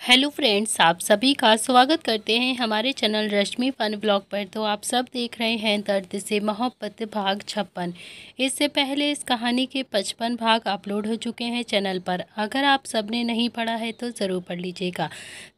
Hello friends, आप सभी का स्वागत करते हैं हमारे चैनल रश्मि फन ब्लॉग पर। तो आप सब देख रहे हैं दर्द से मोहब्बत भाग 56। इससे पहले इस कहानी के 55 भाग अपलोड हो चुके हैं चैनल पर। अगर आप सबने नहीं पढ़ा है तो ज़रूर पढ़ लीजिएगा।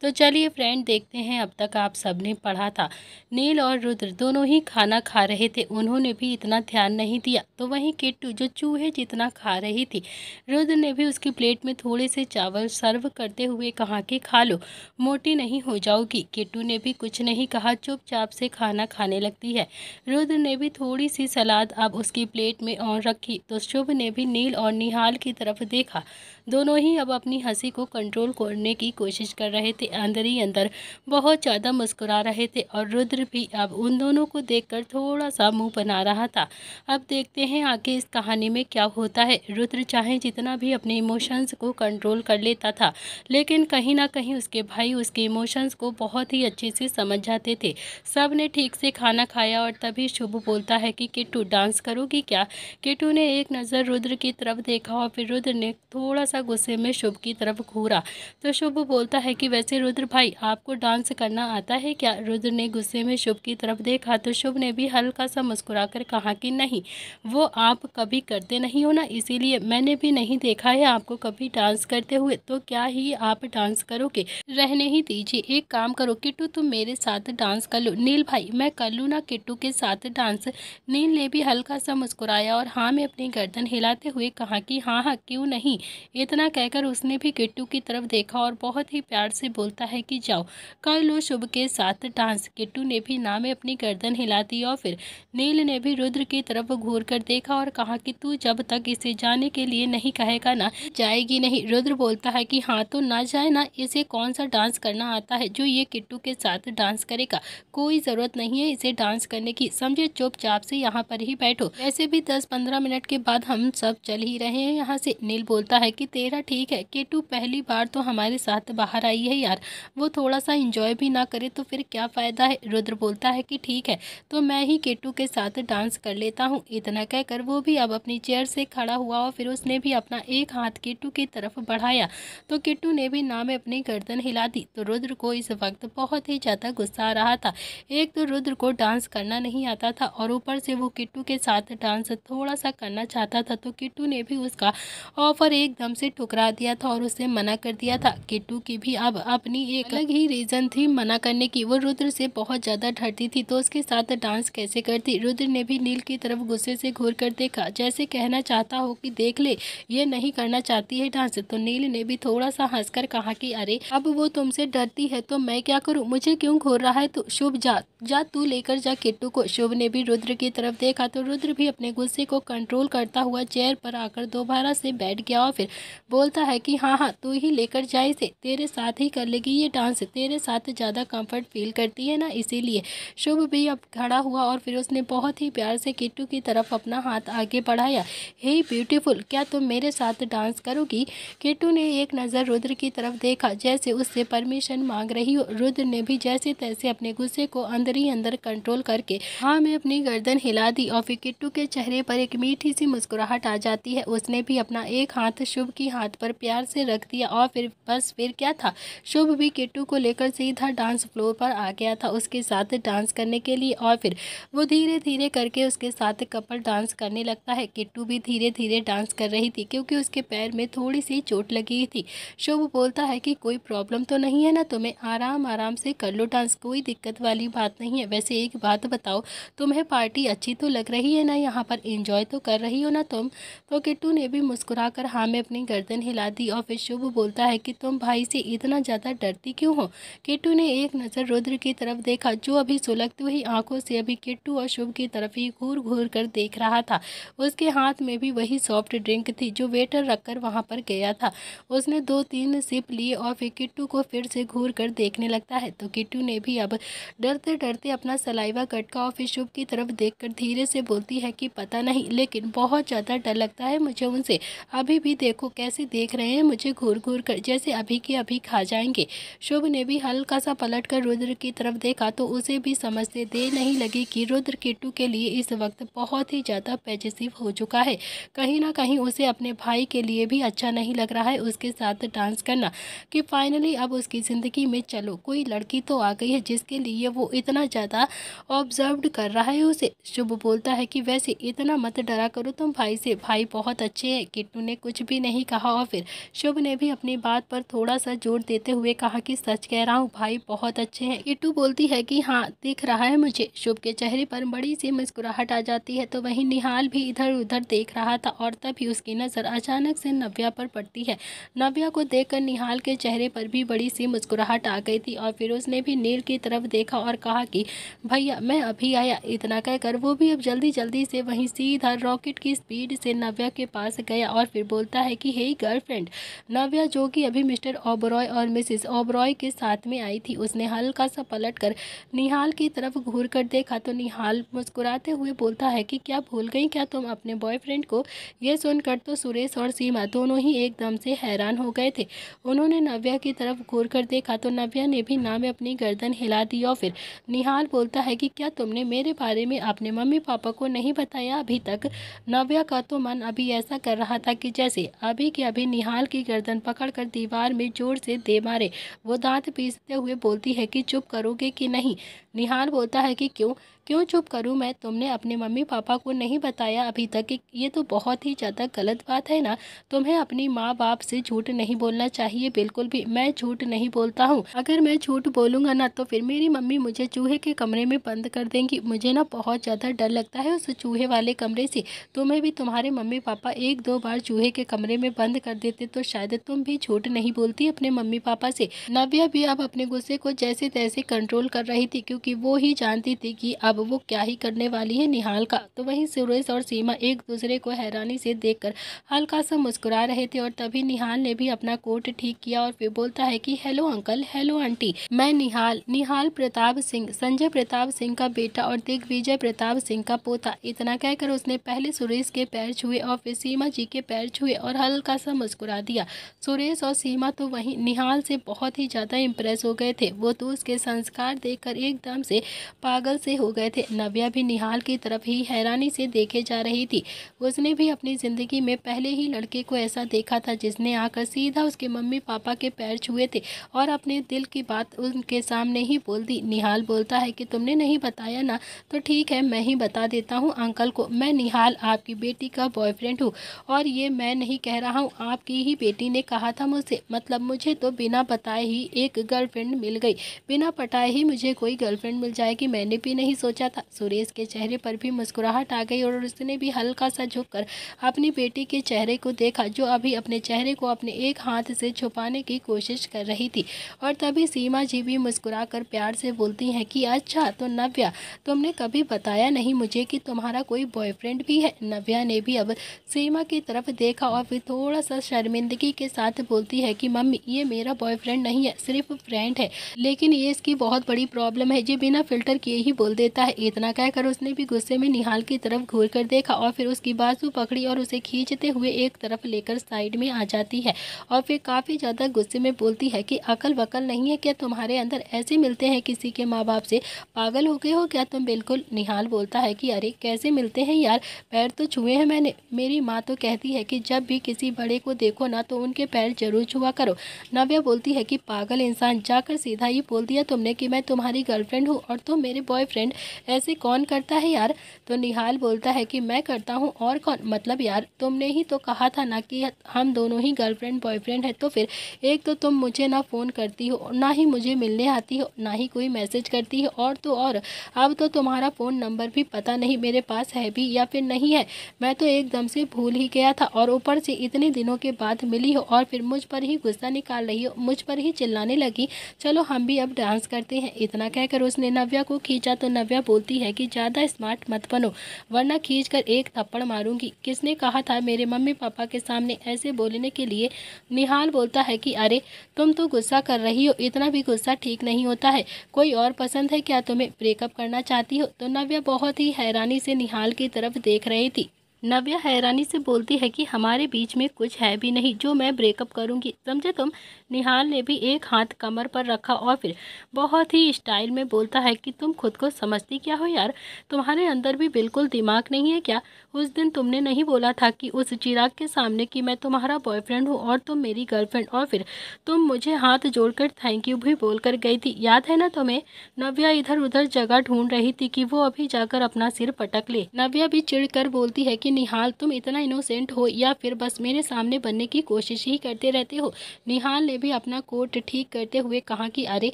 तो चलिए फ्रेंड, देखते हैं अब तक आप सबने पढ़ा था। नील और रुद्र दोनों ही खाना खा रहे थे, उन्होंने भी इतना ध्यान नहीं दिया। तो वहीं किट्टू जो चूहे जितना खा रही थी, रुद्र ने भी उसकी प्लेट में थोड़े से चावल सर्व करते हुए कहा कि खा लो, मोटी नहीं हो जाओगी। किट्टू ने भी कुछ नहीं कहा, चुपचाप से खाना खाने लगती है। रुद्र ने भी थोड़ी सी सलाद अब उसकी प्लेट में और रखी तो शुभ ने भी नील और निहाल की तरफ देखा। दोनों ही अब अपनी हंसी को कंट्रोल करने की कोशिश कर रहे थे, अंदर ही अंदर बहुत ज़्यादा मुस्कुरा रहे थे। और रुद्र भी अब उन दोनों को देखकर थोड़ा सा मुंह बना रहा था। अब देखते हैं आगे इस कहानी में क्या होता है। रुद्र चाहे जितना भी अपने इमोशंस को कंट्रोल कर लेता था, लेकिन कहीं ना कहीं उसके भाई उसके इमोशंस को बहुत ही अच्छे से समझ जाते थे। सब ने ठीक से खाना खाया और तभी शुभ बोलता है कि किट्टू डांस करोगी क्या। किट्टू ने एक नज़र रुद्र की तरफ देखा और फिर रुद्र ने थोड़ा सा गुस्से में शुभ की तरफ घूरा। तो शुभ बोलता है कि वैसे रुद्र भाई, आपको डांस करना आता है क्या। रुद्र ने गुस्से में शुभ की तरफ देखा तो शुभ ने भी हल्का सा मुस्कुराकर कहा कि नहीं, वो आप कभी करते नहीं हो ना, इसीलिए मैंने भी नहीं देखा है आपको कभी डांस करते हुए। तो क्या ही आप डांस करोगे, रहने ही दीजिए। एक काम करो किट्टू, तुम मेरे साथ डांस कर लो। नील भाई, मैं कर लूँ ना किट्टू के साथ डांस। नील ने भी हल्का सा मुस्कुराया और हाँ में अपनी गर्दन हिलाते हुए कहा कि हाँ हाँ क्यों नहीं। इतना कहकर उसने भी किट्टू की तरफ देखा और बहुत ही प्यार से बोलता है कि जाओ कर लो शुभ के साथ डांस। किट्टू ने भी ना में अपनी गर्दन हिला दी और फिर नील ने भी रुद्र की तरफ घूर कर देखा और कहा कि तू जब तक इसे जाने के लिए नहीं कहेगा ना, जाएगी नहीं। रुद्र बोलता है कि हाँ तो ना जाए ना, इसे कौन सा डांस करना आता है जो ये किट्टू के साथ डांस करेगा। कोई ज़रूरत नहीं है इसे डांस करने की, समझे। चुपचाप से यहाँ पर ही बैठो, वैसे भी 10-15 मिनट के बाद हम सब चल ही रहे हैं यहाँ से। नील बोलता है कि तेरा ठीक है, किट्टू पहली बार तो हमारे साथ बाहर आई है यार, वो थोड़ा सा इंजॉय भी ना करे तो फिर क्या फ़ायदा है। रुद्र बोलता है कि ठीक है, तो मैं ही किट्टू के साथ डांस कर लेता हूँ। इतना कहकर वो भी अब अपनी चेयर से खड़ा हुआ और फिर उसने भी अपना एक हाथ किट्टू की तरफ बढ़ाया तो किट्टू ने भी ना में अपनी गर्दन हिला दी। तो रुद्र को इस वक्त बहुत ही ज़्यादा गुस्सा आ रहा था। एक तो रुद्र को डांस करना नहीं आता था और ऊपर से वो किट्टू के साथ डांस थोड़ा सा करना चाहता था। तो किट्टू ने भी उसका ऑफर एकदम से ठुकरा दिया था और उसे मना कर दिया था। किट्टू की भी अब अपनी एक अलग ही रीज़न थी मना करने की। वो रुद्र से बहुत ज़्यादा डरती थी तो उसके साथ डांस कैसे करती। रुद्र ने भी नील की तरफ गुस्से से घूर कर देखा, जैसे कहना चाहता हो कि देख ले, ये नहीं करना चाहती है डांस। तो नील ने भी थोड़ा सा हंसकर कहा कि अरे अब वो तुमसे डरती है तो मैं क्या करूं, मुझे क्यों घूर रहा है। तो शुभ जा जा, तू लेकर जा किट्टू को। शुभ ने भी रुद्र की तरफ देखा तो रुद्र भी अपने गुस्से को कंट्रोल करता हुआ चेयर पर आकर दोबारा से बैठ गया और फिर बोलता है कि हाँ हाँ तू ही लेकर जा इसे, तेरे साथ ही कर लेगी ये डांस, तेरे साथ ज़्यादा कंफर्ट फील करती है ना इसीलिए। शुभ भी अब खड़ा हुआ और फिर उसने बहुत ही प्यार से किट्टू की तरफ अपना हाथ आगे बढ़ाया। हे ब्यूटीफुल, क्या तुम मेरे साथ डांस करोगी। किट्टू ने एक नज़र रुद्र की तरफ देखा, जैसे उससे परमिशन मांग रही हो। रुद्र ने भी जैसे तैसे अपने गुस्से को अंदर ही अंदर कंट्रोल करके हाँ में अपनी गर्दन हिला दी और फिर किट्टू के चेहरे पर एक मीठी सी मुस्कुराहट आ जाती है। उसने भी अपना एक हाथ शुभ की हाथ पर प्यार से रख दिया और फिर बस फिर क्या था, शुभ भी किट्टू को लेकर सीधा डांस फ्लोर पर आ गया था उसके साथ डांस करने के लिए। और फिर वो धीरे धीरे करके उसके साथ कपल डांस करने लगता है। किट्टू भी धीरे धीरे डांस कर रही थी क्योंकि उसके पैर में थोड़ी सी चोट लगी थी। शुभ बोलता है कि कोई प्रॉब्लम तो नहीं है ना तुम्हें, आराम आराम से कर लो डांस, कोई दिक्कत वाली बात नहीं है। वैसे एक बात बताओ, तुम्हें पार्टी अच्छी तो लग रही है ना, यहाँ पर एंजॉय तो कर रही हो ना तुम। तो किट्टू ने भी मुस्कुराकर हाँ में अपनी गर्दन हिला दी और फिर शुभ बोलता है कि तुम भाई से इतना ज़्यादा डरती क्यों हो। किट्टू ने एक नज़र रुद्र की तरफ देखा जो अभी सुलगती हुई आंखों से अभी किट्टू और शुभ की तरफ ही घूर घूर कर देख रहा था। उसके हाथ में भी वही सॉफ्ट ड्रिंक थी जो वेटर रखकर वहाँ पर गया था। उसने 2-3 सिप लिए और फिर किट्टू को फिर से घूर कर देखने लगता है। तो किट्टू ने भी अब डरते डरते अपना सलाइवा गटका और फिर शुभ की तरफ देखकर धीरे से बोलती है कि पता नहीं, लेकिन बहुत ज़्यादा डर लगता है मुझे उनसे। अभी भी देखो कैसे देख रहे हैं मुझे घूर घूर कर, जैसे अभी के अभी खा जाएंगे। शुभ ने भी हल्का सा पलट कर रुद्र की तरफ देखा तो उसे भी समझते देर नहीं लगी कि रुद्र किट्टू के लिए इस वक्त बहुत ही ज़्यादा पॉजिटिव हो चुका है। कहीं ना कहीं उसे अपने भाई के लिए भी अच्छा नहीं लग रहा है उसके साथ डांस करना, कि फाइनली अब उसकी ज़िंदगी में चलो कोई लड़की तो आ गई है जिसके लिए वो इतना ज़्यादा ऑब्जर्व्ड कर रहा है उसे। शुभ बोलता है कि वैसे इतना मत डरा करो तुम भाई से, भाई बहुत अच्छे हैं। किट्टू ने कुछ भी नहीं कहा और फिर शुभ ने भी अपनी बात पर थोड़ा सा जोर देते हुए कहा कि सच कह रहा हूँ, भाई बहुत अच्छे हैं। किट्टू बोलती है कि हाँ दिख रहा है मुझे। शुभ के चेहरे पर बड़ी सी मुस्कुराहट आ जाती है तो वहीं निहाल भी इधर उधर देख रहा था और तभी उसकी नज़र अचानक से नव्या पर पड़ती है। नव्या को देखकर निहाल के चेहरे पर भी बड़ी सी मुस्कुराहट आ गई थी और फिर उसने भी नील की तरफ देखा और कहा कि भैया मैं अभी आया। इतना कहकर वो भी अब जल्दी जल्दी से वहीं सीधा रॉकेट की स्पीड से नव्या के पास गया और फिर बोलता है कि हे गर्लफ्रेंड। नव्या जो कि अभी मिस्टर ओबरॉय और मिसेस ओबरॉय के साथ में आई थी, उसने हल्का सा पलट कर निहाल की तरफ घूर कर देखा तो निहाल मुस्कुराते हुए बोलता है कि क्या भूल गई क्या तुम अपने बॉयफ्रेंड को। ये सुनकर तो सुरेश और सीमा दोनों ही एकदम से हैरान हो गए थे। उन्होंने नव्या की तरफ घूर कर देखा तो नव्या ने भी ना में अपनी गर्दन हिला दी और फिर निहाल बोलता है कि क्या तुमने मेरे बारे में अपने मम्मी पापा को नहीं बताया अभी तक। नव्या का तो मन अभी ऐसा कर रहा था कि जैसे अभी के अभी निहाल की गर्दन पकड़कर दीवार में जोर से दे मारे। वो दांत पीसते हुए बोलती है कि चुप करोगे कि नहीं। निहाल बोलता है कि क्यों क्यों चुप करूं मैं, तुमने अपने मम्मी पापा को नहीं बताया अभी तक। ये तो बहुत ही ज़्यादा गलत बात है ना। तुम्हें अपनी माँ बाप से झूठ नहीं बोलना चाहिए बिल्कुल भी। मैं झूठ नहीं बोलता हूँ, अगर मैं झूठ बोलूँगा ना तो फिर मेरी मम्मी मुझे चूहे के कमरे में बंद कर देंगी। मुझे ना बहुत ज़्यादा डर लगता है उस चूहे वाले कमरे से। तुम्हें भी तुम्हारे मम्मी पापा एक दो बार चूहे के कमरे में बंद कर देते तो शायद तुम भी झूठ नहीं बोलती अपने मम्मी पापा से। नव्या भी अब अपने गुस्से को जैसे तैसे कंट्रोल कर रही थी क्योंकि वो ही जानती थी कि अब वो क्या ही करने वाली है निहाल का। तो वहीं सुरेश और सीमा एक दूसरे को हैरानी से देखकर हल्का सा मुस्कुरा रहे थे और तभी निहाल ने भी अपना कोट ठीक किया और फिर बोलता है कि हेलो अंकल, हेलो आंटी, मैं निहाल प्रताप सिंह, संजय प्रताप सिंह का बेटा और दिग्विजय प्रताप सिंह का पोता। इतना कहकर उसने पहले सुरेश के पैर छुए और फिर सीमा जी के पैर छुए और हल्का सा मुस्कुरा दिया। सुरेश और सीमा तो वहीं निहाल से बहुत ही ज़्यादा इम्प्रेस हो गए थे। वो तो उसके संस्कार देखकर एकदम से पागल से हो गए थे। नव्या भी निहाल की तरफ ही हैरानी से देखे जा रही थी। उसने भी अपनी ज़िंदगी में पहले ही लड़के को ऐसा देखा था जिसने आकर सीधा उसके मम्मी पापा के पैर छुए थे और अपने दिल की बात उनके सामने ही बोल दी। निहाल बोलता है कि तुमने नहीं बताया ना, तो ठीक है मैं ही बता देता हूँ अंकल को। मैं निहाल आपकी बेटी का बॉयफ्रेंड हूँ और ये मैं नहीं कह रहा हूँ, आपकी ही बेटी ने कहा था मुझसे। मतलब मुझे तो बिना बताए ही एक गर्लफ्रेंड मिल गई, बिना पटाए ही मुझे कोई गर्लफ्रेंड मिल जाएगी, मैंने भी नहीं सोचा था। सुरेश के चेहरे पर भी मुस्कुराहट आ गई और उसने भी हल्का सा झुककर अपनी बेटी के चेहरे को देखा जो अभी अपने चेहरे को अपने एक हाथ से छुपाने की कोशिश कर रही थी। और तभी सीमा जी भी मुस्कुरा कर प्यार से बोलती हैं कि अच्छा तो नव्या तुमने कभी बताया नहीं मुझे कि तुम्हारा कोई बॉयफ्रेंड भी है। नव्या ने भी अब सीमा की तरफ देखा और फिर थोड़ा सा शर्मिंदगी के साथ बोलती है कि मम्मी ये मेरा बॉयफ्रेंड नहीं है, सिर्फ फ्रेंड है, लेकिन ये इसकी बहुत बड़ी प्रॉब्लम है, ये बिना फिल्टर किए ही बोल देता है। इतना कहकर उसने भी गुस्से में निहाल की तरफ घूर कर देखा और फिर उसकी बाजू पकड़ी और उसे खींचते हुए एक तरफ लेकर साइड में आ जाती है और फिर काफ़ी ज़्यादा गुस्से में बोलती है कि अकल वकल नहीं है क्या तुम्हारे अंदर, ऐसे मिलते हैं किसी के माँ बाप से, पागल हो गए हो क्या तुम बिल्कुल। निहाल बोलता है कि अरे कैसे मिलते हैं यार, पैर तो छुए हैं मैंने, मेरी माँ तो कहती है कि जब भी किसी बड़े को देखो ना तो उनके पैर जरूर छुआ करो। नव्या बोलती है कि पागल इंसान, जाकर सीधा ही बोल दिया तुमने कि मैं तुम्हारी गर्लफ्रेंड हूँ और तुम मेरे बॉयफ्रेंड, ऐसे कौन करता है यार। तो निहाल बोलता है कि मैं करता हूँ और कौन, मतलब यार तुमने ही तो कहा था ना कि हम दोनों ही गर्लफ्रेंड बॉयफ्रेंड है, तो फिर एक तो तुम मुझे ना फ़ोन करती हो, ना ही मुझे मिलने आती हो, ना ही कोई मैसेज करती हो, और तो और अब तो तुम्हारा फ़ोन नंबर भी पता नहीं मेरे पास है भी या फिर नहीं है, मैं तो एकदम से भूल ही गया था, और ऊपर से इतने दिनों के बाद मिली हो और फिर मुझ पर ही गुस्सा निकाल रही हो, मुझ पर ही चिल्लाने लगी, चलो हम भी अब डांस करते हैं। इतना कहकर उसने नव्या को खींचा तो नव्या बोलती है कि ज़्यादा स्मार्ट मत बनो वरना खींचकर एक थप्पड़ मारूंगी, किसने कहा था मेरे मम्मी पापा के सामने ऐसे बोलने के लिए। निहाल बोलता है कि अरे तुम तो गुस्सा कर रही हो, इतना भी गुस्सा ठीक नहीं होता है, कोई और पसंद है क्या तुम्हें, ब्रेकअप करना चाहती हो। तो नव्या बहुत ही हैरानी से निहाल की तरफ देख रही थी। नव्या हैरानी से बोलती है कि हमारे बीच में कुछ है भी नहीं जो मैं ब्रेकअप करूंगी, समझे तुम। निहाल ने भी एक हाथ कमर पर रखा और फिर बहुत ही स्टाइल में बोलता है कि तुम खुद को समझती क्या हो यार, तुम्हारे अंदर भी बिल्कुल दिमाग नहीं है क्या। उस दिन तुमने नहीं बोला था कि उस चिराग के सामने कि मैं तुम्हारा बॉयफ्रेंड हूँ और तुम मेरी गर्लफ्रेंड, और फिर तुम मुझे हाथ जोड़कर थैंक यू भी बोलकर गई थी, याद है ना तुम्हें। नव्या इधर उधर जगह ढूंढ रही थी कि वो अभी जाकर अपना सिर पटक ले। नव्या भी चिढ़कर बोलती है कि निहाल तुम इतना इनोसेंट हो या फिर बस मेरे सामने बनने की कोशिश ही करते रहते हो। निहाल ने भी अपना कोट ठीक करते हुए कहा कि अरे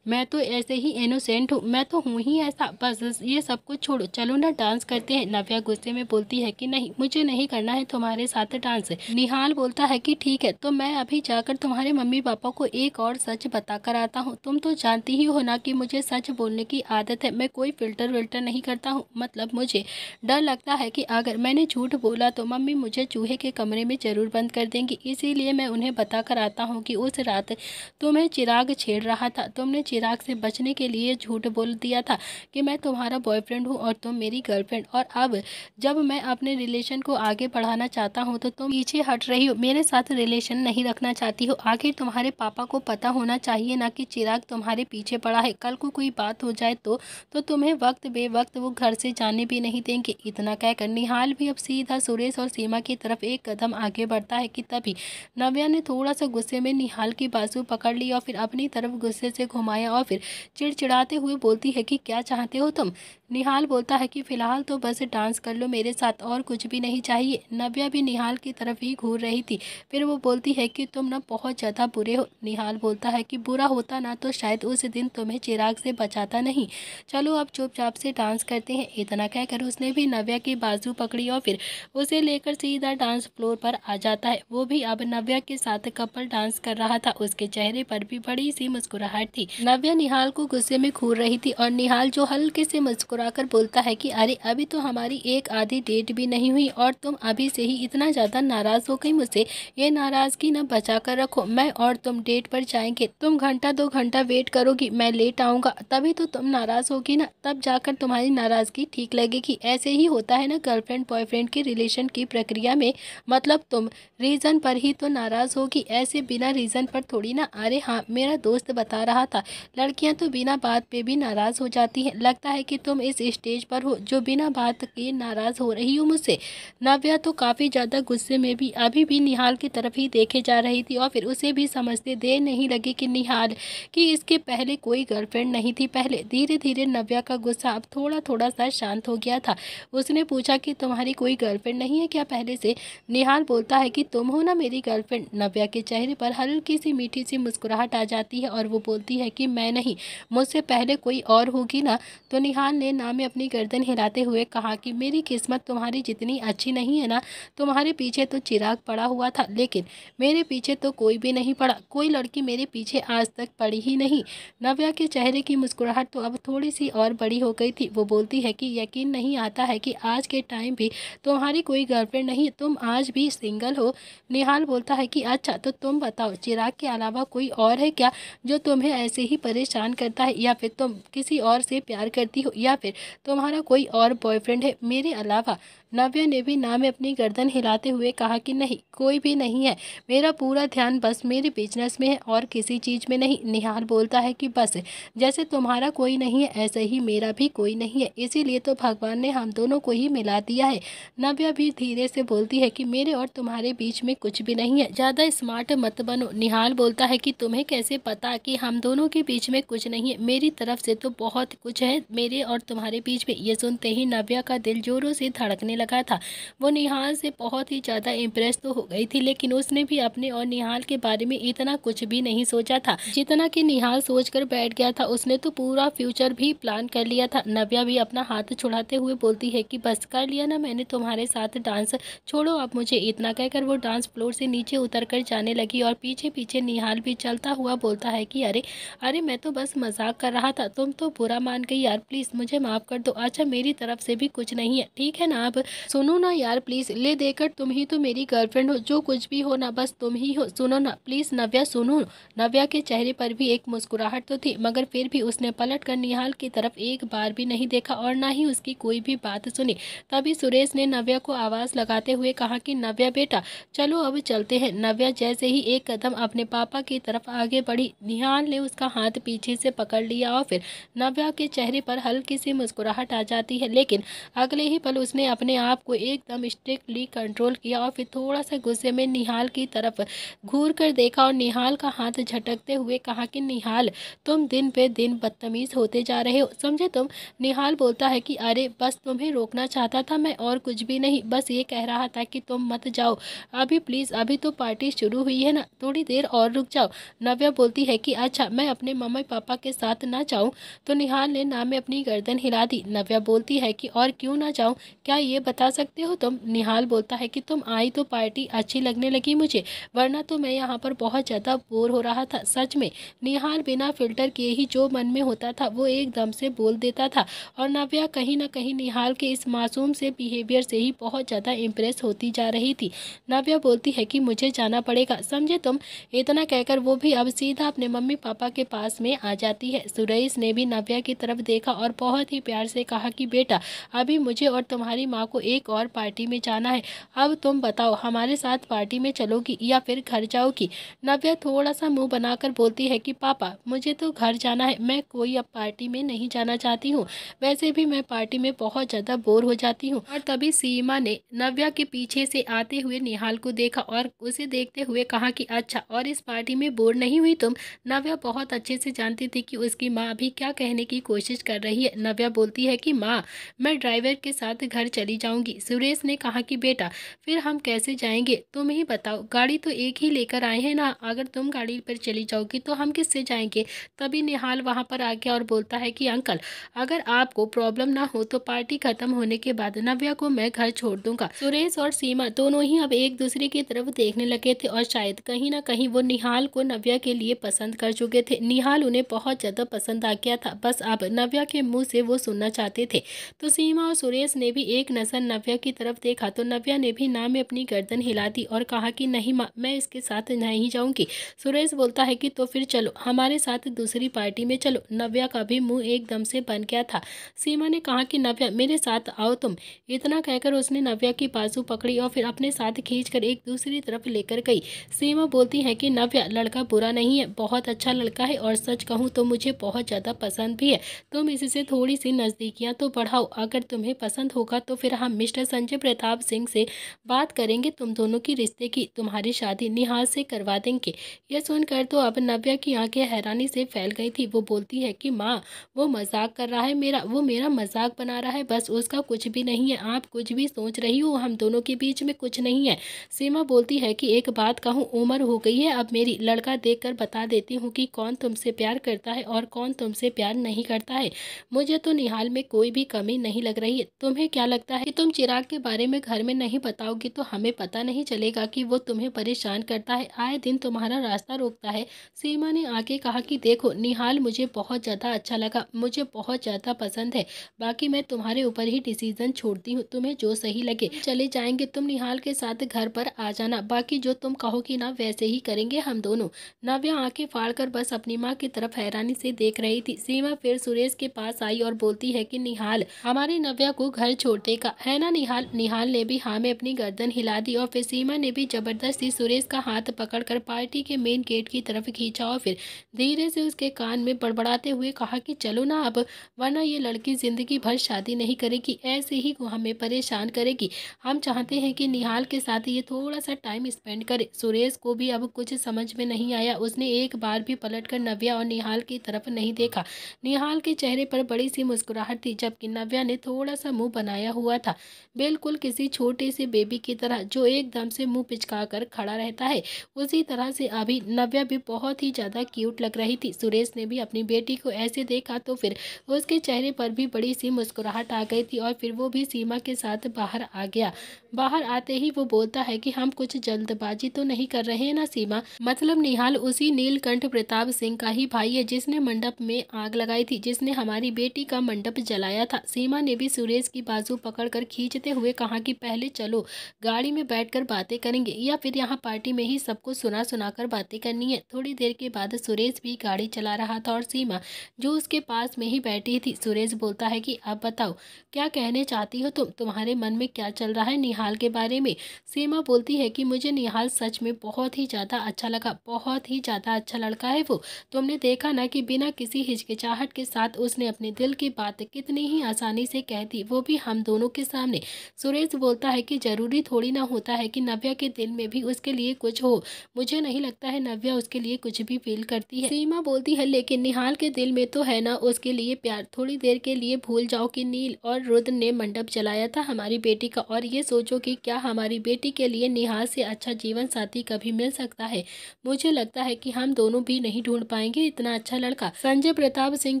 मैं तो ऐसे ही इनोसेंट हूँ, मैं तो हूँ ही ऐसा, बस ये सब कुछ छोड़ो, चलो ना डांस करते हैं। नव्या गुस्से में बोलती है कि नहीं, मुझे नहीं करना है तुम्हारे साथ डांस। निहाल बोलता है कि ठीक है, तो मैं अभी जाकर तुम्हारे मम्मी पापा को एक और सच बता कर आता हूँ। तुम तो जानती ही हो ना कि मुझे सच बोलने की आदत है, मैं कोई फिल्टर विल्टर नहीं करता हूँ। मतलब मुझे डर लगता है कि अगर मैंने झूठ बोला तो मम्मी मुझे चूहे के कमरे में जरूर बंद कर देंगी, इसीलिए मैं उन्हें बता कर आता हूँ कि उस रात तुम्हें चिराग छेड़ रहा था, तुमने चिराग से बचने के लिए झूठ बोल दिया था कि मैं तुम्हारा बॉयफ्रेंड हूँ और तुम मेरी गर्लफ्रेंड, और अब जब मैं अपने रिलेशन को आगे बढ़ाना चाहता हूँ तो तुम पीछे हट रही हो, मेरे साथ रिलेशन नहीं रखना चाहती हो। आखिर तुम्हारे पापा को पता होना चाहिए ना कि चिराग तुम्हारे पीछे पड़ा है, कल को कोई बात हो जाए तो तुम्हें वक्त बेवक्त वो घर से जाने भी नहीं देंगे। इतना कहकर निहाल भी अब सीधा सुरेश और सीमा की तरफ एक कदम आगे बढ़ता है कि तभी नव्या ने थोड़ा सा गुस्से में निहाल की बाजू पकड़ ली और फिर अपनी तरफ गुस्से से घुमाया और फिर चिड़चिड़ाते हुए बोलती है कि क्या चाहते हो तुम। निहाल बोलता है कि फिलहाल तो बस डांस कर लो मेरे साथ, और कुछ भी नहीं चाहिए। नव्या भी निहाल की तरफ ही घूर रही थी, फिर वो बोलती है कि तुम ना बहुत ज़्यादा बुरे हो। निहाल बोलता है कि बुरा होता ना तो शायद उस दिन तुम्हें चिराग से बचाता नहीं, चलो अब चुपचाप से डांस करते हैं। इतना कहकर उसने भी नव्या की बाजू पकड़ी और फिर उसे लेकर सीधा डांस फ्लोर पर आ जाता है। वो भी अब नव्या के साथ कपल डांस कर रहा था, उसके चेहरे पर भी बड़ी सी मुस्कुराहट थी। नव्या निहाल को गुस्से में घूर रही थी और निहाल जो हल्के से मुस्कुराकर बोलता है कि अरे अभी तो हमारी एक आधी डेट भी नहीं हुई और तुम अभी से ही इतना ज़्यादा नाराज़ हो गई मुझसे। ये नाराज़गी न बचा कर रखो, मैं और तुम डेट पर जाएंगे, तुम घंटा 2 घंटा वेट करोगी, मैं लेट आऊँगा, तभी तो तुम नाराज़ होगी ना, तब जाकर तुम्हारी नाराज़गी ठीक लगेगी। ऐसे ही होता है ना गर्लफ्रेंड बॉयफ्रेंड के रिलेशन की प्रक्रिया में, मतलब तुम रीज़न पर ही तो नाराज़ होगी, ऐसे बिना रीज़न पर थोड़ी ना। अरे हाँ, मेरा दोस्त बता रहा था लड़कियां तो बिना बात पे भी नाराज़ हो जाती हैं, लगता है कि तुम इस स्टेज पर हो जो बिना बात के नाराज़ हो रही हो मुझसे। नव्या तो काफ़ी ज़्यादा गुस्से में भी अभी भी निहाल की तरफ ही देखे जा रही थी और फिर उसे भी समझते देर नहीं लगी कि निहाल कि इसके पहले कोई गर्लफ्रेंड नहीं थी। पहले धीरे धीरे नव्या का गुस्सा अब थोड़ा थोड़ा सा शांत हो गया था। उसने पूछा कि तुम्हारी कोई गर्लफ्रेंड नहीं है क्या पहले से। निहाल बोलता है कि तुम हो ना मेरी गर्लफ्रेंड। नव्या के चेहरे पर हल्की सी मीठी सी मुस्कुराहट आ जाती है और वो बोलती है कि मैं नहीं, मुझसे पहले कोई और होगी ना। तो निहाल ने ना में अपनी गर्दन हिलाते हुए कहा कि मेरी किस्मत तुम्हारी जितनी अच्छी नहीं है ना, तुम्हारे पीछे तो चिराग पड़ा हुआ था लेकिन मेरे पीछे तो कोई भी नहीं पड़ा, कोई लड़की मेरे पीछे आज तक पड़ी ही नहीं। नव्या के चेहरे की मुस्कुराहट तो अब थोड़ी सी और बड़ी हो गई थी। वो बोलती है कि यकीन नहीं आता है कि आज के टाइम भी तुम्हारी कोई गर्लफ्रेंड नहीं, तुम आज भी सिंगल हो। निहाल बोलता है कि अच्छा तो तुम बताओ चिराग के अलावा कोई और है क्या जो तुम्हें ऐसे ही परेशान करता है, या फिर तुम किसी और से प्यार करती हो, या फिर तुम्हारा कोई और बॉयफ्रेंड है मेरे अलावा। नव्या ने भी ना में अपनी गर्दन हिलाते हुए कहा कि नहीं, कोई भी नहीं है, मेरा पूरा ध्यान बस मेरे बिजनेस में है और किसी चीज़ में नहीं। निहाल बोलता है कि बस जैसे तुम्हारा कोई नहीं है ऐसे ही मेरा भी कोई नहीं है, इसीलिए तो भगवान ने हम दोनों को ही मिला दिया है। नव्या भी धीरे से बोलती है कि मेरे और तुम्हारे बीच में कुछ भी नहीं है, ज़्यादा स्मार्ट मत बनो। निहाल बोलता है कि तुम्हें कैसे पता कि हम दोनों के बीच में कुछ नहीं है, मेरी तरफ से तो बहुत कुछ है मेरे और तुम्हारे बीच में। ये सुनते ही नव्या का दिल जोरों से धड़कने लगा था। वो निहाल से बहुत ही ज़्यादा इम्प्रेस तो हो गई थी, लेकिन उसने भी अपने और निहाल के बारे में इतना कुछ भी नहीं सोचा था जितना कि निहाल सोच कर बैठ गया था। उसने तो पूरा फ्यूचर भी प्लान कर लिया था। नव्या भी अपना हाथ छुड़ाते हुए बोलती है कि बस कर लिया ना मैंने तुम्हारे साथ डांस, छोड़ो अब मुझे। इतना कहकर वो डांस फ्लोर से नीचे उतर कर जाने लगी और पीछे पीछे निहाल भी चलता हुआ बोलता है कि अरे अरे मैं तो बस मजाक कर रहा था, तुम तो बुरा मान गई यार, प्लीज़ मुझे माफ़ कर दो। अच्छा मेरी तरफ से भी कुछ नहीं है, ठीक है ना। अब सुनो ना यार प्लीज, ले देकर तुम ही तो मेरी गर्लफ्रेंड हो, जो कुछ भी हो ना बस तुम ही हो, सुनो ना प्लीज नव्या सुनो। नव्या के चेहरे पर भी एक मुस्कुराहट तो थी, मगर फिर भी उसने पलट कर निहाल की तरफ एक बार भी नहीं देखा और ना ही उसकी कोई भी बात सुनी। तभी सुरेश ने नव्या को आवाज लगाते हुए कहा कि नव्या बेटा चलो अब चलते हैं। नव्या जैसे ही एक कदम अपने पापा की तरफ आगे बढ़ी, निहाल ने उसका हाथ पीछे से पकड़ लिया और फिर नव्या के चेहरे पर हल्की सी मुस्कुराहट आ जाती है, लेकिन अगले ही पल उसने अपने आप को एकदम स्ट्रिक्टली कंट्रोल किया और फिर थोड़ा सा गुस्से में निहाल की तरफ घूर कर देखा और निहाल का हाथ झटकते हुए कहा कि निहाल तुम दिन पे दिन बदतमीज होते जा रहे हो, समझे तुम। निहाल बोलता है कि अरे बस तुम्हें रोकना चाहता था मैं, और कुछ भी नहीं, बस ये कह रहा था कि तुम मत जाओ अभी प्लीज, अभी तो पार्टी शुरू हुई है ना, थोड़ी देर और रुक जाओ। नव्या बोलती है कि अच्छा मैं अपने मम्मी पापा के साथ ना जाऊं, तो निहाल ने ना में अपनी गर्दन हिला दी। नव्या बोलती है कि और क्यों ना जाऊं, क्या ये बता सकते हो तुम। निहाल बोलता है कि तुम आई तो पार्टी अच्छी लगने लगी मुझे, वरना तो मैं यहाँ पर बहुत ज़्यादा बोर हो रहा था सच में। निहाल बिना फिल्टर किए ही जो मन में होता था वो एकदम से बोल देता था और नव्या कहीं ना कहीं निहाल के इस मासूम से बिहेवियर से ही बहुत ज़्यादा इम्प्रेस होती जा रही थी। नव्या बोलती है कि मुझे जाना पड़ेगा, समझे तुम। इतना कहकर वो भी अब सीधा अपने मम्मी पापा के पास में आ जाती है। सुरेश ने भी नव्या की तरफ देखा और बहुत ही प्यार से कहा कि बेटा अभी मुझे और तुम्हारी माँ को एक और पार्टी में जाना है, अब तुम बताओ हमारे साथ पार्टी में चलोगी या फिर घर जाओगी। नव्या थोड़ा सा मुंह बनाकर बोलती है कि पापा मुझे तो घर जाना है, मैं कोई अब पार्टी में नहीं जाना चाहती हूँ, वैसे भी मैं पार्टी में बहुत ज़्यादा बोर हो जाती हूँ। और तभी सीमा ने नव्या के पीछे से आते हुए निहाल को देखा और उसे देखते हुए कहा कि अच्छा और इस पार्टी में बोर नहीं हुई तुम। नव्या बहुत अच्छे से जानती थी कि उसकी माँ अभी क्या कहने की कोशिश कर रही है। नव्या बोलती है कि माँ मैं ड्राइवर के साथ घर चली जाऊंगी। सुरेश ने कहा कि बेटा फिर हम कैसे जाएंगे, तुम ही बताओ, गाड़ी तो एक ही लेकर आए हैं ना, अगर तुम गाड़ी पर चली जाओगी तो हम किससे जाएंगे। तभी निहाल वहां पर आ गया और बोलता है कि अंकल अगर आपको प्रॉब्लम ना हो तो पार्टी खत्म होने के बाद नव्या को मैं घर छोड़ दूंगा। सुरेश और सीमा दोनों ही अब एक दूसरे की तरफ देखने लगे थे और शायद कहीं ना कहीं वो निहाल को नव्या के लिए पसंद कर चुके थे। निहाल उन्हें बहुत ज्यादा पसंद आ गया था, बस अब नव्या के मुंह से वो सुनना चाहते थे। तो सीमा और सुरेश ने भी एक नजर नव्या की तरफ देखा तो नव्या ने भी ना में अपनी गर्दन हिला दी और कहा कि नहीं माँ मैं इसके साथ नहीं जाऊंगी। सुरेश बोलता है कि तो फिर चलो हमारे साथ दूसरी पार्टी में चलो। नव्या का भी मुंह एकदम से बन गया था। सीमा ने कहा कि नव्या मेरे साथ आओ तुम। इतना कहकर उसने नव्या की बाजू पकड़ी और फिर अपने साथ खींचकर एक दूसरी तरफ लेकर गई। सीमा बोलती है कि नव्या लड़का बुरा नहीं है, बहुत अच्छा लड़का है और सच कहूँ तो मुझे बहुत ज़्यादा पसंद भी है, तुम इससे थोड़ी सी नज़दीकियाँ तो बढ़ाओ, अगर तुम्हें पसंद होगा तो फिर हम मिस्टर संजय प्रताप सिंह से बात करेंगे तुम दोनों की रिश्ते की, तुम्हारी शादी निहाल से करवा देंगे। यह सुनकर तो अब नव्या की आंखें हैरानी से फैल गई थी। वो बोलती है कि माँ वो मजाक कर रहा है, वो मेरा मजाक बना रहा है, बस उसका कुछ भी नहीं है, आप कुछ भी सोच रही हो, हम दोनों के बीच में कुछ नहीं है। सीमा बोलती है कि एक बात कहूँ, उम्र हो गई है अब मेरी, लड़का देखकर बता देती हूँ कि कौन तुमसे प्यार करता है और कौन तुमसे प्यार नहीं करता है। मुझे तो निहाल में कोई भी कमी नहीं लग रही है। तुम्हें क्या लगता है कि तुम चिराग के बारे में घर में नहीं बताओगी तो हमें पता नहीं चलेगा कि वो तुम्हें परेशान करता है, आए दिन तुम्हारा रास्ता रोकता है। सीमा ने आके कहा कि देखो निहाल मुझे बहुत ज़्यादा अच्छा लगा, मुझे बहुत ज़्यादा पसंद है, बाकी मैं तुम्हारे ऊपर ही डिसीजन छोड़ती हूँ, तुम्हें जो सही लगे। चले जाएंगे, तुम निहाल के साथ घर पर आ जाना, बाकी जो तुम कहोगी ना वैसे ही करेंगे हम दोनों। नव्या आंखें फाड़कर बस अपनी माँ की तरफ हैरानी से देख रही थी। सीमा फिर सुरेश के पास आई और बोलती है कि निहाल हमारी नव्या को घर छोड़ देगा है ना निहाल। निहाल ने भी हाँ में अपनी गर्दन हिला दी और फिर सीमा ने भी जबरदस्ती सुरेश का हाथ पकड़कर पार्टी के मेन गेट की तरफ खींचा और फिर धीरे से उसके कान में बड़बड़ाते हुए कहा कि चलो ना अब, वरना ये लड़की जिंदगी भर शादी नहीं करेगी, ऐसे ही हमें परेशान करेगी। हम चाहते हैं कि निहाल के साथ ये थोड़ा सा टाइम स्पेंड करे। सुरेश को भी अब कुछ समझ में नहीं आया, उसने एक बार भी पलटकर नव्या और निहाल की तरफ नहीं देखा। निहाल के चेहरे पर बड़ी सी मुस्कुराहट थी, जबकि नव्या ने थोड़ा सा मुंह बनाया हुआ था, बिल्कुल किसी छोटे से बेबी की तरह जो एकदम से मुंह पिचका कर खड़ा रहता है, उसी तरह से अभी नव्या भी बहुत ही ज्यादा क्यूट लग रही थी। सुरेश ने भी अपनी बेटी को ऐसे देखा तो फिर उसके चेहरे पर भी बड़ी सी मुस्कुराहट आ गई थी और फिर वो भी सीमा के साथ बाहर आ गया। बाहर आते ही वो बोलता है कि हम कुछ जल्दबाजी तो नहीं कर रहे हैं ना सीमा, मतलब निहाल उसी नीलकंठ प्रताप सिंह का ही भाई है जिसने मंडप में आग लगाई थी, जिसने हमारी बेटी का मंडप जलाया था। सीमा ने भी सुरेश की बाजू पकड़ पकड़कर खींचते हुए कहा कि पहले चलो गाड़ी में बैठकर बातें करेंगे या फिर यहाँ पार्टी में ही सबको सुना सुना कर बातें करनी है। थोड़ी देर के बाद सुरेश भी गाड़ी चला रहा था और सीमा जो उसके पास में ही बैठी थी। सुरेश बोलता है कि अब बताओ क्या कहने चाहती हो तुम, तुम्हारे मन में क्या चल रहा है निहाल के बारे में। सीमा बोलती है कि मुझे निहाल सच में बहुत ही ज़्यादा अच्छा लगा, बहुत ही ज़्यादा अच्छा लड़का है वो। तुमने देखा ना कि बिना किसी हिचकिचाहट के साथ उसने अपने दिल की बात कितनी ही आसानी से कह दी, वो भी हम दोनों के सामने। सुरेश बोलता है कि जरूरी थोड़ी ना होता है कि नव्या के दिल में भी उसके लिए कुछ हो। मुझे नहीं लगता है नव्या उसके लिए कुछ भी फील करती है। सीमा बोलती है लेकिन निहाल के दिल में तो है ना उसके लिए प्यार। थोड़ी देर के लिए भूल जाओ कि नील और रुद्र ने मंडप जलाया था हमारी बेटी का, और ये सोचो कि क्या हमारी बेटी के लिए निहाल से अच्छा जीवन साथी कभी मिल सकता है। मुझे लगता है कि हम दोनों भी नहीं ढूंढ पाएंगे इतना अच्छा लड़का। संजय प्रताप सिंह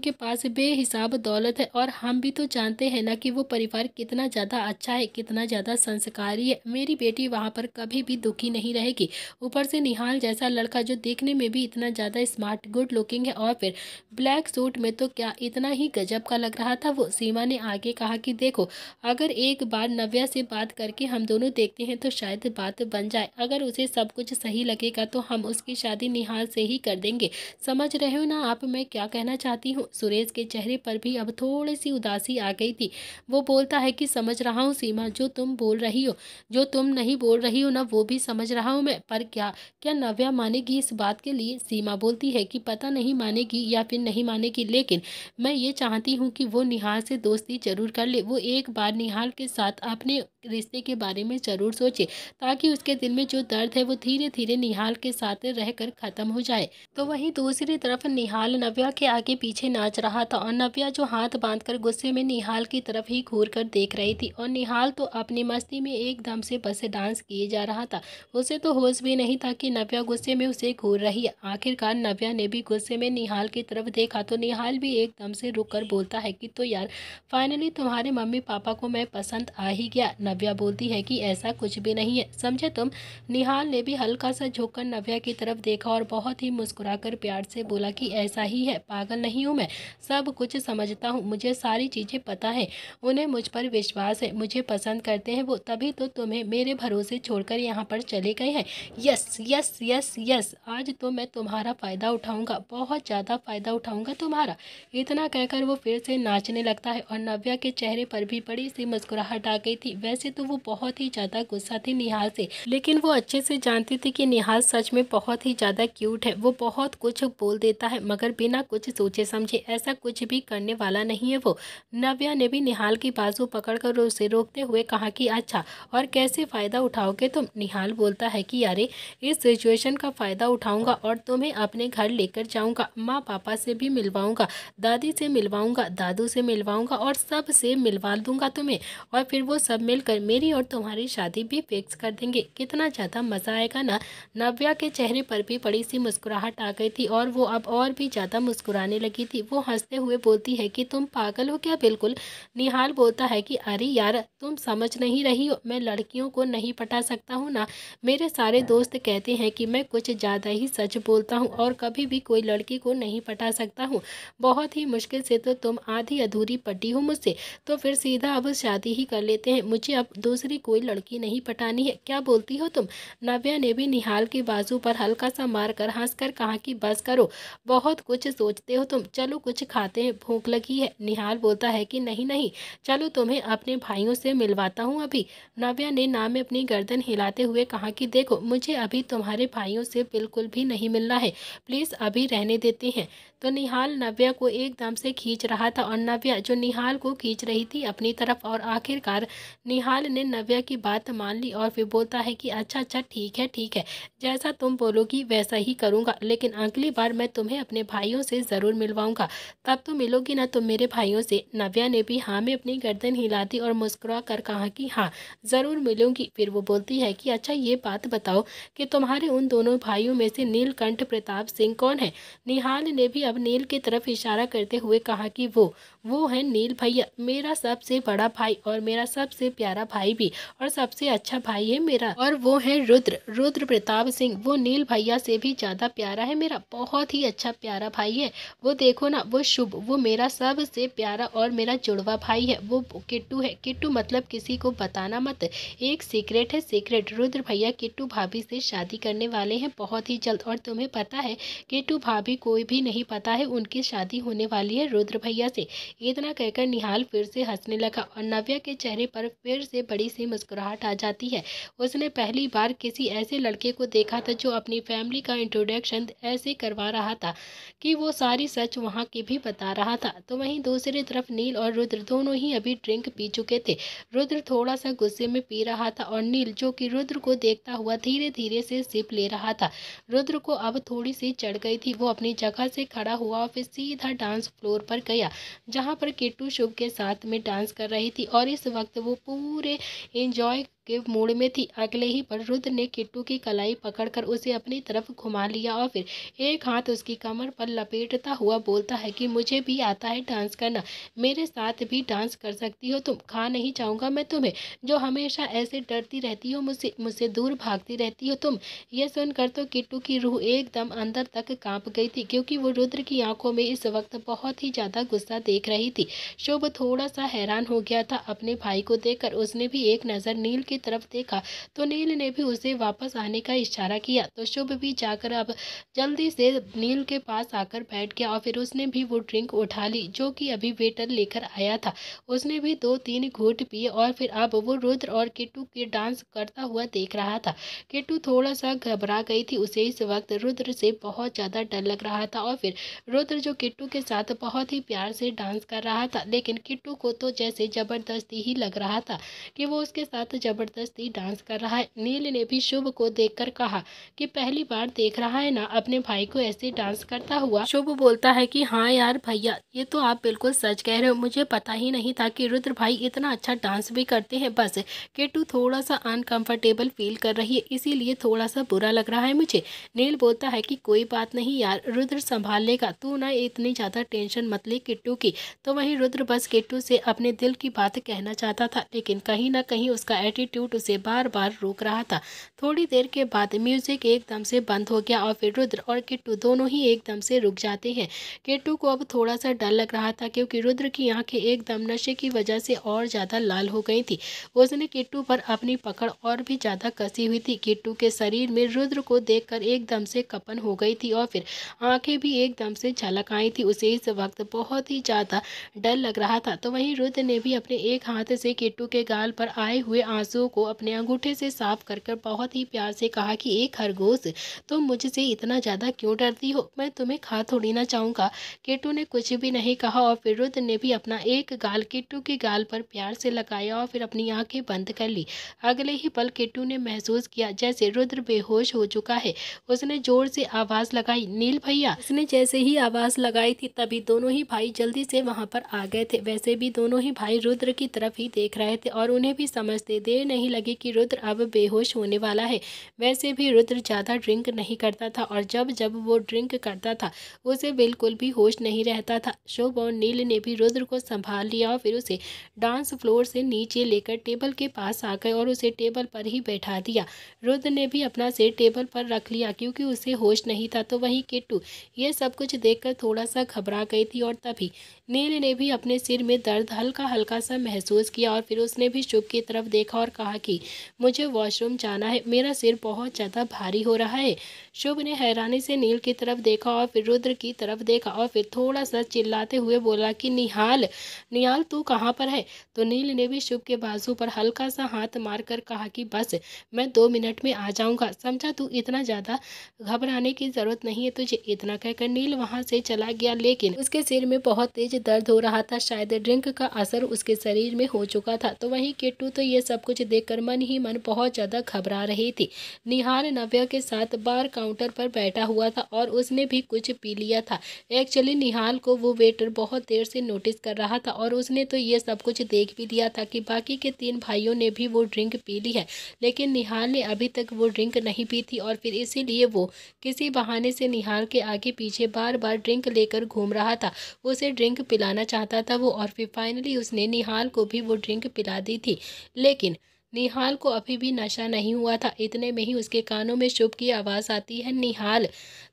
के पास बेहिसाब दौलत है और हम भी तो जानते हैं ना कि वो परिवार कितना ज्यादा अच्छा है, कितना ज्यादा संस्कारी है। मेरी बेटी वहाँ पर कभी भी दुखी नहीं रहेगी। ऊपर से निहाल जैसा लड़का जो देखने में भी इतना ज्यादा स्मार्ट गुड लुकिंग है और फिर ब्लैक सूट में तो क्या इतना ही गजब का लग रहा था वो। सीमा ने आगे कहा कि देखो अगर एक बार नव्या से बात करके हम दोनों देखते हैं तो शायद बात बन जाए। अगर उसे सब कुछ सही लगेगा तो हम उसकी शादी निहाल से ही कर देंगे। समझ रहे हो ना आप मैं क्या कहना चाहती हूँ। सुरेश के चेहरे पर भी अब थोड़ी सी उदासी आ गई थी। वो बोलता है कि समझ रहा हूँ सीमा, जो तुम बोल रही हो, जो तुम नहीं बोल रही हो ना वो भी समझ रहा हूँ मैं, पर क्या क्या नव्या मानेगी इस बात के लिए। सीमा बोलती है कि पता नहीं मानेगी या फिर नहीं मानेगी, लेकिन मैं ये चाहती हूँ कि वो निहाल से दोस्ती जरूर कर ले। वो एक बार निहाल के साथ अपने रिश्ते के बारे में जरूर सोचे ताकि उसके दिल में जो दर्द है वो धीरे धीरे निहाल के साथ रहकर खत्म हो जाए। तो वहीं दूसरी तरफ निहाल नव्या के आगे पीछे नाच रहा था और नव्या जो हाथ बांधकर गुस्से में निहाल की तरफ ही घूर कर देख रही थी और निहाल तो अपनी मस्ती में एकदम से बस डांस किए जा रहा था। उसे तो होश भी नहीं था कि नव्या गुस्से में उसे घूर रही है। आखिरकार नव्या ने भी गुस्से में निहाल की तरफ देखा तो निहाल भी एकदम से रुक कर बोलता है कि तो यार फाइनली तुम्हारे मम्मी पापा को मैं पसंद आ ही गया। नव्या बोलती है कि ऐसा कुछ भी नहीं है, समझे तुम। निहाल ने भी हल्का सा झुककर नव्या की तरफ देखा और बहुत ही मुस्कुराकर प्यार से बोला कि ऐसा ही है, पागल नहीं हूँ मैं, सब कुछ समझता हूँ, मुझे सारी चीजें पता है, उन्हें मुझ पर विश्वास है, मुझे पसंद करते हैं वो, तभी तो तुम्हें मेरे भरोसे छोड़कर यहाँ पर चले गए हैं। यस यस यस यस, आज तो मैं तुम्हारा फायदा उठाऊंगा, बहुत ज्यादा फायदा उठाऊंगा तुम्हारा। इतना कहकर वो फिर से नाचने लगता है और नव्या के चेहरे पर भी बड़ी सी मुस्कुराहट आ गई थी। वैसे तो वो बहुत ही ज्यादा गुस्सा थी निहाल से, लेकिन वो अच्छे से जानती थी कि निहाल सच में बहुत ही ज्यादा क्यूट है। वो बहुत कुछ बोल देता है मगर बिना कुछ सोचे समझे, ऐसा कुछ भी करने वाला नहीं है वो। नव्या ने भी निहाल की बाजू पकड़कर उसे रोकते हुए कहा कि अच्छा और कैसे फायदा उठाओगे तुम। निहाल बोलता है कि अरे इस सिचुएशन का फायदा उठाऊंगा और तुम्हें अपने घर लेकर जाऊंगा, माँ पापा से भी मिलवाऊंगा, दादी से मिलवाऊंगा, दादू से मिलवाऊंगा और सब से मिलवा दूंगा तुम्हें, और फिर वो सब मिलकर मेरी और तुम्हारी शादी भी फिक्स कर देंगे। कितना ज़्यादा मज़ा आएगा ना। नव्या के चेहरे पर भी बड़ी सी मुस्कुराहट आ गई थी और वो अब और भी ज़्यादा मुस्कुराने लगी थी। वो हंसते हुए बोलती है कि तुम पागल हो क्या बिल्कुल। निहाल बोलता है कि अरे यार तुम समझ नहीं रही हो, मैं लड़कियों को नहीं पटा सकता हूँ ना। मेरे सारे दोस्त कहते हैं कि मैं कुछ ज़्यादा ही सच बोलता हूँ और कभी भी कोई लड़की को नहीं पटा सकता हूँ। बहुत ही मुश्किल से तो तुम आधी अधूरी पटी हो मुझसे, तो फिर सीधा अब शादी ही कर लेते हैं, मुझे अब दूसरी कोई लड़की नहीं पटानी है। क्या बोलती हो तुम। नव्या ने भी निहाल की बाजू पर हल्का सा मारकर हंसकर कहा कि बस करो, बहुत कुछ सोचते हो तुम, चलो कुछ खाते हैं, भूख लगी है। निहाल बोलता है कि नहीं नहीं, चलो तुम्हें अपने भाइयों से मिलवाता हूँ अभी। नव्या ने नाम में अपनी गर्दन हिलाते हुए कहा कि देखो मुझे अभी तुम्हारे भाइयों से बिल्कुल भी नहीं मिलना है, प्लीज़ अभी रहने देते हैं। तो निहाल नव्या को एकदम से खींच रहा था और नव्या जो निहाल को खींच रही थी अपनी तरफ, और आखिरकार निहाल ने नव्या की बात मान ली और फिर बोलता है कि अच्छा अच्छा ठीक है, जैसा तुम बोलोगी वैसा ही करूँगा, लेकिन अगली बार मैं तुम्हें अपने भाइयों से ज़रूर मिलवाऊंगा, तब तो मिलोगी ना तुम मेरे भाइयों से। नव्या ने भी हाँ में अपनी गर्दन हिला दी और मुस्कुरा कर कहा कि हाँ ज़रूर मिलूंगी। फिर वो बोलती है कि अच्छा ये बात बताओ कि तुम्हारे उन दोनों भाइयों में से नीलकंठ प्रताप सिंह कौन है। निहाल ने भी तब नील की तरफ इशारा करते हुए कहा कि वो है नील भैया, मेरा सबसे बड़ा भाई और मेरा सबसे प्यारा भाई भी, और सबसे अच्छा भाई है मेरा, और वो है रुद्र प्रताप सिंह। वो नील भैया से भी ज़्यादा प्यारा है मेरा, बहुत ही अच्छा प्यारा भाई है। वो देखो ना, वो शुभ, वो मेरा सबसे प्यारा और मेरा जुड़वा भाई है, वो किट्टू है। किट्टू मतलब किसी को बताना मत, एक सीक्रेट है, सीक्रेट। रुद्र भैया किट्टू भाभी से शादी करने वाले हैं बहुत ही जल्द, और तुम्हें पता है किट्टू भाभी कोई भी नहीं पता है, उनकी शादी होने वाली है रुद्र भैया से। इतना कहकर निहाल फिर से हंसने लगा और नव्या के चेहरे पर फिर से बड़ी सी मुस्कुराहट आ जाती है। उसने पहली बार किसी ऐसे लड़के को देखा था जो अपनी फैमिली का इंट्रोडक्शन ऐसे करवा रहा था कि वो सारी सच वहाँ की भी बता रहा था। तो वहीं दूसरी तरफ नील और रुद्र दोनों ही अभी ड्रिंक पी चुके थे। रुद्र थोड़ा सा गुस्से में पी रहा था और नील, जो कि रुद्र को देखता हुआ धीरे धीरे से सिप ले रहा था। रुद्र को अब थोड़ी सी चढ़ गई थी। वो अपनी जगह से खड़ा हुआ और फिर सीधा डांस फ्लोर पर गया, जहाँ पर किट्टू शुभ के साथ में डांस कर रही थी, और इस वक्त वो पूरे एंजॉय के मूड में थी। अगले ही पर रुद्र ने किट्टू की कलाई पकड़कर उसे अपनी तरफ घुमा लिया और फिर एक हाथ उसकी कमर पर लपेटता हुआ बोलता है कि मुझे भी आता है डांस करना, मेरे साथ भी डांस कर सकती हो तुम, खा नहीं चाहूँगा मैं तुम्हें, जो हमेशा ऐसे डरती रहती हो मुझसे, मुझसे दूर भागती रहती हो तुम। यह सुनकर तो किट्टू की रूह एकदम अंदर तक कांप गई थी, क्योंकि वो रुद्र की आंखों में इस वक्त बहुत ही ज़्यादा गुस्सा देख रही थी। शुभ थोड़ा सा हैरान हो गया था अपने भाई को देखकर। उसने भी एक नज़र नील की तरफ देखा तो नील ने भी उसे वापस आने का इशारा किया, तो शुभ भी जाकर अब जल्दी से नील के पास आकर बैठ गया और फिर उसने भी वो ड्रिंक उठा ली जो कि अभी वेटर लेकर आया था। उसने भी 2-3 घूंट पिए और फिर अब वो रुद्र और किट्टू के डांस करता हुआ देख रहा था। किट्टू थोड़ा सा घबरा गई थी, उसे इस वक्त रुद्र से बहुत ज़्यादा डर लग रहा था, और फिर रुद्र जो किट्टू के साथ बहुत ही प्यार से डांस कर रहा था, लेकिन किट्टू को तो जैसे ज़बरदस्ती ही लग रहा था कि वो उसके साथ ज़बरदस्ती डांस कर रहा है। नील ने भी शुभ को देखकर कहा कि पहली बार देख रहा है ना अपने भाई को ऐसे डांस करता हुआ। शुभ बोलता है कि हाँ यार भैया, ये तो आप बिल्कुल सच कह रहे हो, मुझे पता ही नहीं था कि रुद्र भाई इतना अच्छा डांस भी करते हैं। बस किट्टू थोड़ा सा अनकंफर्टेबल फील कर रही है, इसीलिए थोड़ा सा बुरा लग रहा है मुझे। नील बोलता है कि कोई बात नहीं यार, रुद्र संभाल लेगा, तू ना इतनी ज़्यादा टेंशन मत ले किट्टू की। तो वहीं रुद्र बस किट्टू से अपने दिल की बात कहना चाहता था, लेकिन कहीं ना कहीं उसका एटीट्यूड उसे बार बार रोक रहा था। थोड़ी देर के बाद म्यूजिक एकदम से बंद हो गया और फिर रुद्र और किट्टू दोनों ही एकदम से रुक जाते हैं। किट्टू को अब थोड़ा सा डर लग रहा था, क्योंकि रुद्र की आंखें एकदम नशे की वजह से और ज़्यादा लाल हो गई थी। उसने किट्टू पर अपनी पकड़ और भी ज़्यादा कसी हुई थी। किट्टू के शरीर में रुद्र को देखकर एकदम से कपन हो गई थी और फिर आंखें भी एकदम से झलक आई थी। उसे इस वक्त बहुत ही ज़्यादा डर लग रहा था। तो वहीं रुद्र ने भी अपने एक हाथ से किट्टू के गाल पर आए हुए आंसुओं को अपने अंगूठे से साफ कर बहुत ही प्यार से कहा कि एक खरगोश, तुम मुझसे इतना ज़्यादा क्यों डरती हो, मैं तुम्हें खा थोड़ी ना चाहूँगा। किट्टू ने कुछ भी नहीं कहा और फिर रुद्र ने भी अपना एक गाल किट्टू के गाल पर प्यार से लगाया और फिर अपनी आंखें बंद कर ली। अगले ही पल किट्टू ने महसूस किया जैसे रुद्र बेहोश हो चुका है। उसने जोर से आवाज़ लगाई, नील भैया। उसने जैसे ही आवाज़ लगाई थी तभी दोनों ही भाई जल्दी से वहाँ पर आ गए थे। वैसे भी दोनों ही भाई रुद्र की तरफ ही देख रहे थे और उन्हें भी समझते देर नहीं लगी कि रुद्र अब बेहोश होने वाला है। वैसे भी रुद्र ज़्यादा ड्रिंक नहीं करता था और जब जब वो ड्रिंक करता था उसे बिल्कुल भी होश नहीं रहता था। शुभ और नील ने भी रुद्र को संभाल लिया और फिर उसे डांस फ्लोर से नीचे लेकर टेबल के पास आ गए और उसे टेबल पर ही बैठा दिया। रुद्र ने भी अपना सिर टेबल पर रख लिया क्योंकि उसे होश नहीं था। तो वहीं किट्टू ये सब कुछ देखकर थोड़ा सा घबरा गई थी और तभी नील ने भी अपने सिर में दर्द हल्का हल्का सा महसूस किया और फिर उसने भी शुभ की तरफ देखा और कहा कि मुझे वॉशरूम जाना है, मेरा सिर बहुत ज़्यादा भारी हो रहा है। शुभ ने हैरानी से नील की तरफ देखा और फिर रुद्र की तरफ देखा और फिर थोड़ा सा चिल्लाते हुए बोला कि निहाल, निहाल तू कहाँ पर है। तो नील ने भी शुभ के बाजू पर हल्का सा हाथ मारकर कहा कि बस मैं 2 मिनट में आ जाऊँगा, समझा, तू इतना ज़्यादा घबराने की ज़रूरत नहीं है तुझे। इतना कहकर नील वहाँ से चला गया, लेकिन उसके सिर में बहुत तेज दर्द हो रहा था। शायद ड्रिंक का असर उसके शरीर में हो चुका था। तो वहीं किट्टू तो ये सब कुछ देखकर मन ही मन बहुत ज़्यादा घबरा रही थी। निहाल नव्या के साथ बार काउंटर पर बैठा हुआ था और उसने भी कुछ पी लिया था। एक्चुअली निहाल को वो वेटर बहुत देर से नोटिस कर रहा था और उसने तो ये सब कुछ देख भी लिया था कि बाकी के 3 भाइयों ने भी वो ड्रिंक पी ली है, लेकिन निहाल ने अभी तक वो ड्रिंक नहीं पी थी और फिर इसीलिए वो किसी बहाने से निहाल के आगे पीछे बार बार ड्रिंक लेकर घूम रहा था। उसे ड्रिंक पिलाना चाहता था वो, और फिर फाइनली उसने निहाल को भी वो ड्रिंक पिला दी थी। लेकिन निहाल को अभी भी नशा नहीं हुआ था। इतने में ही उसके कानों में शुभ की आवाज़ आती है, निहाल।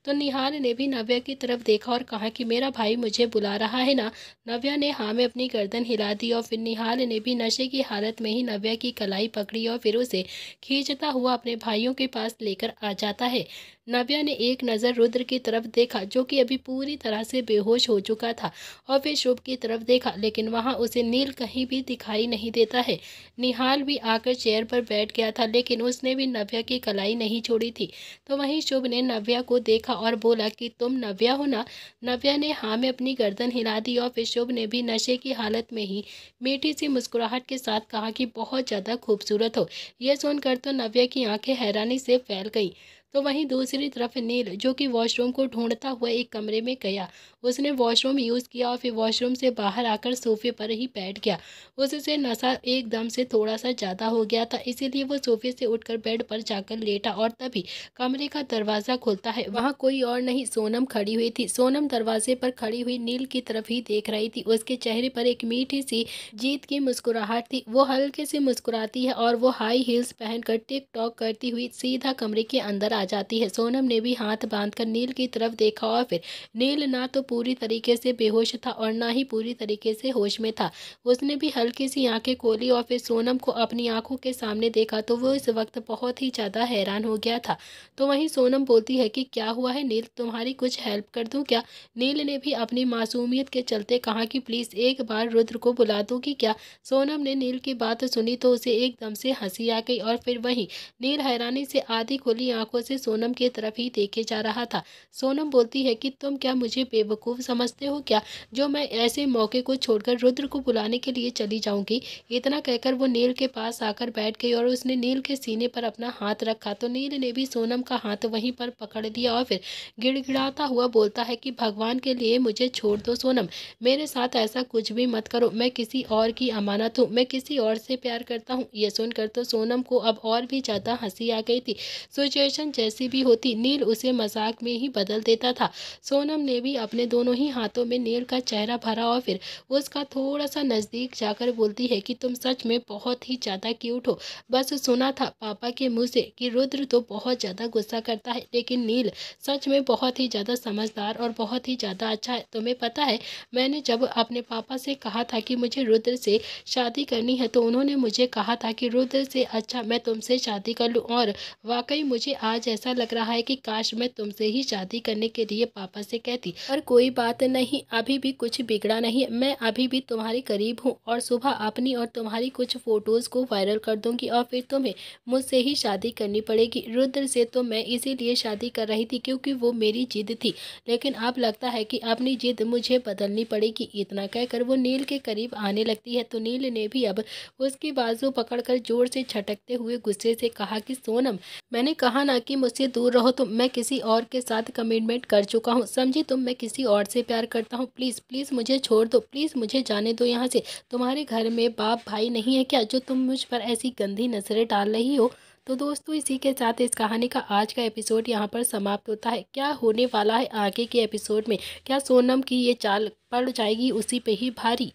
तो निहाल ने भी नव्या की तरफ देखा और कहा कि मेरा भाई मुझे बुला रहा है ना। नव्या ने हाँ में अपनी गर्दन हिला दी और फिर निहाल ने भी नशे की हालत में ही नव्या की कलाई पकड़ी और फिर उसे खींचता हुआ अपने भाइयों के पास लेकर आ जाता है। नव्या ने एक नज़र रुद्र की तरफ देखा जो कि अभी पूरी तरह से बेहोश हो चुका था, और फिर शुभ की तरफ देखा, लेकिन वहाँ उसे नील कहीं भी दिखाई नहीं देता है। निहाल भी आकर चेयर पर बैठ गया था, लेकिन उसने भी नव्या की कलाई नहीं छोड़ी थी। तो वहीं शुभ ने नव्या को देखा और बोला कि तुम नव्या हो ना। नव्या ने हाँ में अपनी गर्दन हिला दी और फिर शुभ ने भी नशे की हालत में ही मीठी सी मुस्कुराहट के साथ कहा कि बहुत ज़्यादा खूबसूरत हो। यह सुनकर तो नव्या की आंखें हैरानी से फैल गईं। तो वहीं दूसरी तरफ नील, जो कि वॉशरूम को ढूंढता हुआ एक कमरे में गया, उसने वॉशरूम यूज़ किया और फिर वॉशरूम से बाहर आकर सोफे पर ही बैठ गया। उससे नशा एकदम से थोड़ा सा ज़्यादा हो गया था, इसीलिए वो सोफे से उठकर बेड पर जाकर लेटा और तभी कमरे का दरवाज़ा खुलता है। वहाँ कोई और नहीं, सोनम खड़ी हुई थी। सोनम दरवाजे पर खड़ी हुई नील की तरफ ही देख रही थी। उसके चेहरे पर एक मीठी सी जीत की मुस्कुराहट थी। वो हल्के से मुस्कुराती है और वो हाई हील्स पहनकर टिक टॉक करती हुई सीधा कमरे के अंदर आ जाती है। सोनम ने भी हाथ बांधकर नील की तरफ देखा और फिर नील ना तो पूरी तरीके से बेहोश था और ना ही पूरी तरीके से होश में था। उसने भी हल्की सी आंखें खोली और फिर सोनम को अपनी आंखों के सामने देखा तो वो इस वक्त बहुत ही ज़्यादा हैरान हो गया था। तो वहीं सोनम बोलती है कि क्या हुआ है नील, तुम्हारी कुछ हेल्प कर दूं क्या। नील ने भी अपनी मासूमियत के चलते कहा कि प्लीज़ एक बार रुद्र को बुला दूं कि क्या। सोनम ने नील की बात सुनी तो उसे एकदम से हंसी आ गई और फिर वहीं नील हैरानी से आधी खुली आंखों से सोनम की तरफ ही देखे जा रहा था। सोनम बोलती है कि तुम क्या मुझे बेवकूफ़ समझते हो क्या, जो मैं ऐसे मौके को छोड़कर रुद्र को बुलाने के लिए चली जाऊंगी। इतना कहकर वो नील के पास आकर बैठ गई और उसने नील के सीने पर अपना हाथ रखा तो नील ने भी सोनम का हाथ वहीं पर पकड़ लिया और फिर गिड़गिड़ाता हुआ बोलता है कि भगवान के लिए मुझे छोड़ दो सोनम, मेरे साथ ऐसा कुछ भी मत करो। मैं किसी और की अमानत हूँ, मैं किसी और से प्यार करता हूँ। ये सुनकर तो सोनम को अब और भी ज़्यादा हंसी आ गई थी। सिचुएशन जैसी भी होती नील उसे मजाक में ही बदल देता था। सोनम ने भी अपने दोनों ही हाथों में नील का चेहरा भरा और फिर उसका थोड़ा सा नज़दीक जाकर बोलती है कि तुम सच में बहुत ही ज़्यादा क्यूट हो। बस सुना था पापा के मुँह से कि रुद्र तो बहुत ज़्यादा गुस्सा करता है, लेकिन नील सच में बहुत ही ज़्यादा समझदार और बहुत ही ज़्यादा अच्छा है। तुम्हें पता है, मैंने जब अपने पापा से कहा था कि मुझे रुद्र से शादी करनी है तो उन्होंने मुझे कहा था कि रुद्र से अच्छा मैं तुमसे शादी कर लूँ, और वाकई मुझे आज ऐसा लग रहा है कि काश मैं तुमसे ही शादी करने के लिए पापा से कहती। पर कोई बात नहीं, अभी भी कुछ बिगड़ा नहीं, मैं अभी भी तुम्हारे करीब हूँ और सुबह अपनी और तुम्हारी कुछ फ़ोटोज़ को वायरल कर दूँगी और फिर तुम्हें मुझसे ही शादी करनी पड़ेगी। रुद्र से तो मैं इसीलिए शादी कर रही थी क्योंकि वो मेरी जिद थी, लेकिन अब लगता है कि अपनी जिद मुझे बदलनी पड़ेगी। इतना कहकर वो नील के करीब आने लगती है तो नील ने भी अब उसकी बाजू पकड़कर जोर से झटकते हुए गुस्से से कहा कि सोनम, मैंने कहा ना कि मुझसे दूर रहो, तो मैं किसी और के साथ कमिटमेंट कर चुका हूँ, समझी तुम। मैं किसी और से प्यार करता हूँ, प्लीज़ प्लीज़ मुझे छोड़ दो, प्लीज़ मुझे जाने दो यहाँ से। तुम्हारे घर में बाप भाई नहीं है क्या, जो तुम मुझ पर ऐसी गंदी नजरें डाल रही हो। तो दोस्तों, इसी के साथ इस कहानी का आज का एपिसोड यहाँ पर समाप्त होता है। क्या होने वाला है आगे के एपिसोड में, क्या सोनम की ये चाल पड़ जाएगी उसी पे ही भारी।